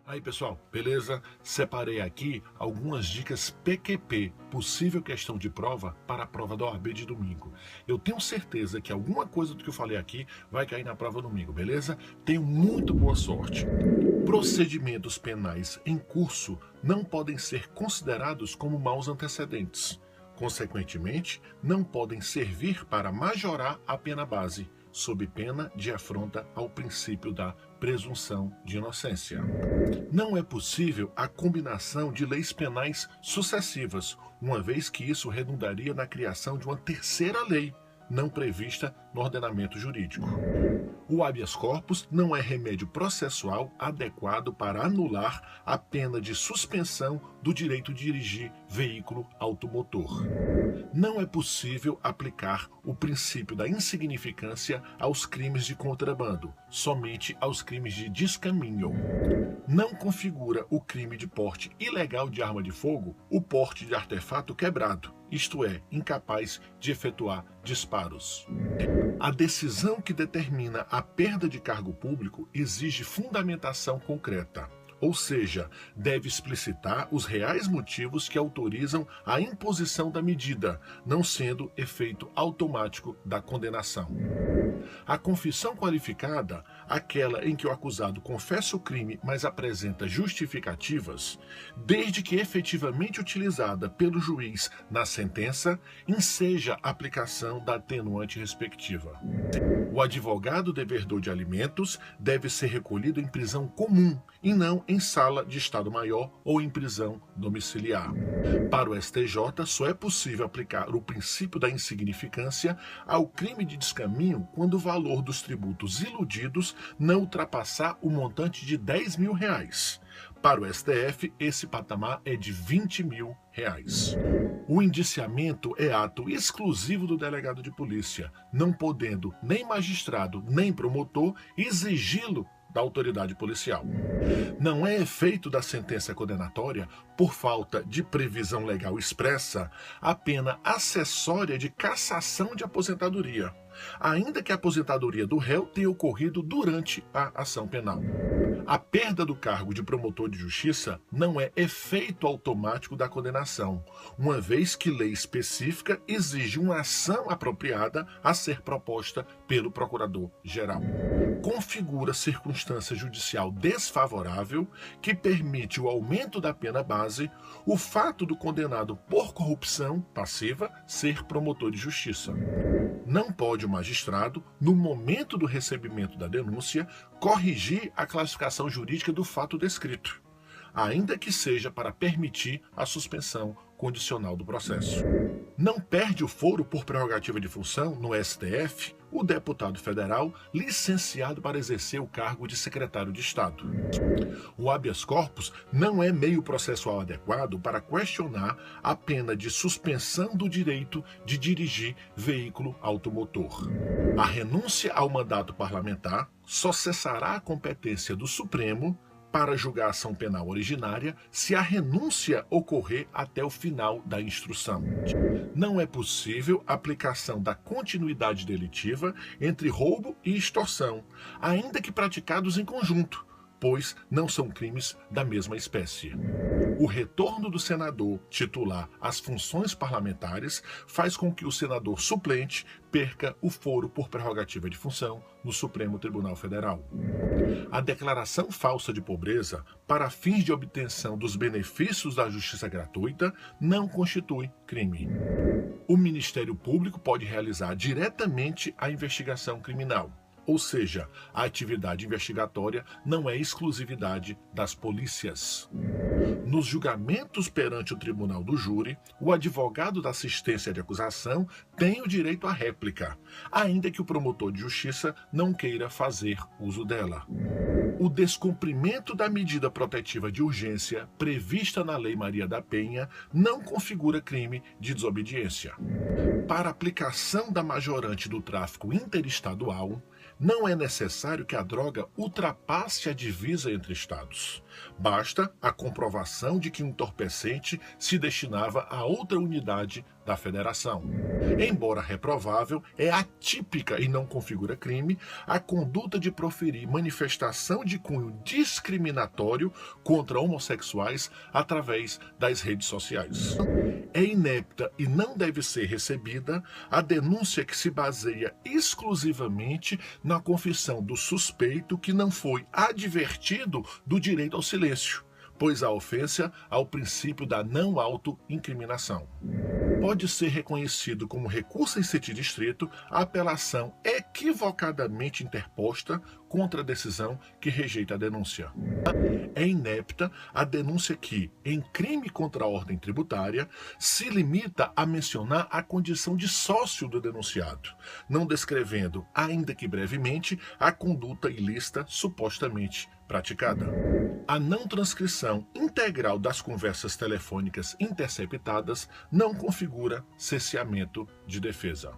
Aí pessoal, beleza? Separei aqui algumas dicas PQP, possível questão de prova para a prova da OAB de domingo. Eu tenho certeza que alguma coisa do que eu falei aqui vai cair na prova domingo, beleza? Tenho muito boa sorte. Procedimentos penais em curso não podem ser considerados como maus antecedentes. Consequentemente, não podem servir para majorar a pena base, sob pena de afronta ao princípio da presunção de inocência. Não é possível a combinação de leis penais sucessivas, uma vez que isso redundaria na criação de uma terceira lei, não prevista no ordenamento jurídico. O habeas corpus não é remédio processual adequado para anular a pena de suspensão do direito de dirigir veículo automotor. Não é possível aplicar o princípio da insignificância aos crimes de contrabando, somente aos crimes de descaminho. Não configura o crime de porte ilegal de arma de fogo o porte de artefato quebrado, isto é, incapaz de efetuar disparos. A decisão que determina a perda de cargo público exige fundamentação concreta, ou seja, deve explicitar os reais motivos que autorizam a imposição da medida, não sendo efeito automático da condenação. A confissão qualificada, aquela em que o acusado confessa o crime, mas apresenta justificativas, desde que efetivamente utilizada pelo juiz na sentença, enseja a aplicação da atenuante respectiva. O advogado devedor de alimentos deve ser recolhido em prisão comum e não em sala de Estado-Maior ou em prisão domiciliar. Para o STJ, só é possível aplicar o princípio da insignificância ao crime de descaminho quando o valor dos tributos iludidos não ultrapassar o montante de R$ 10.000. Para o STF, esse patamar é de R$ 20.000. O indiciamento é ato exclusivo do delegado de polícia, não podendo nem magistrado nem promotor exigi-lo da autoridade policial. Não é efeito da sentença condenatória, por falta de previsão legal expressa, a pena acessória de cassação de aposentadoria, ainda que a aposentadoria do réu tenha ocorrido durante a ação penal. A perda do cargo de promotor de justiça não é efeito automático da condenação, uma vez que lei específica exige uma ação apropriada a ser proposta pelo procurador-geral. Configura circunstância judicial desfavorável que permite o aumento da pena base o fato do condenado por corrupção passiva ser promotor de justiça. Não pode o magistrado, no momento do recebimento da denúncia, corrigir a classificação jurídica do fato descrito, ainda que seja para permitir a suspensão condicional do processo. Não perde o foro por prerrogativa de função no STF o deputado federal licenciado para exercer o cargo de secretário de Estado. O habeas corpus não é meio processual adequado para questionar a pena de suspensão do direito de dirigir veículo automotor. A renúncia ao mandato parlamentar só cessará a competência do Supremo para julgar a ação penal originária se a renúncia ocorrer até o final da instrução. Não é possível a aplicação da continuidade delitiva entre roubo e extorsão, ainda que praticados em conjunto, pois não são crimes da mesma espécie. O retorno do senador titular às funções parlamentares faz com que o senador suplente perca o foro por prerrogativa de função no Supremo Tribunal Federal. A declaração falsa de pobreza para fins de obtenção dos benefícios da justiça gratuita não constitui crime. O Ministério Público pode realizar diretamente a investigação criminal. Ou seja, a atividade investigatória não é exclusividade das polícias. Nos julgamentos perante o tribunal do júri, o advogado da assistência de acusação tem o direito à réplica, ainda que o promotor de justiça não queira fazer uso dela. O descumprimento da medida protetiva de urgência prevista na Lei Maria da Penha não configura crime de desobediência. Para aplicação da majorante do tráfico interestadual, Não é necessário que a droga ultrapasse a divisa entre estados. Basta a comprovação de que o entorpecente se destinava a outra unidade da federação. Embora reprovável, é atípica e não configura crime a conduta de proferir manifestação de cunho discriminatório contra homossexuais através das redes sociais. É inepta e não deve ser recebida a denúncia que se baseia exclusivamente na confissão do suspeito que não foi advertido do direito ao silêncio, pois há ofensa ao princípio da não autoincriminação. Pode ser reconhecido como recurso em sentido estrito a apelação equivocadamente interposta contra a decisão que rejeita a denúncia. É inepta a denúncia que, em crime contra a ordem tributária, se limita a mencionar a condição de sócio do denunciado, não descrevendo, ainda que brevemente, a conduta ilícita supostamente praticada. A não transcrição integral das conversas telefônicas interceptadas não configura cerceamento de defesa.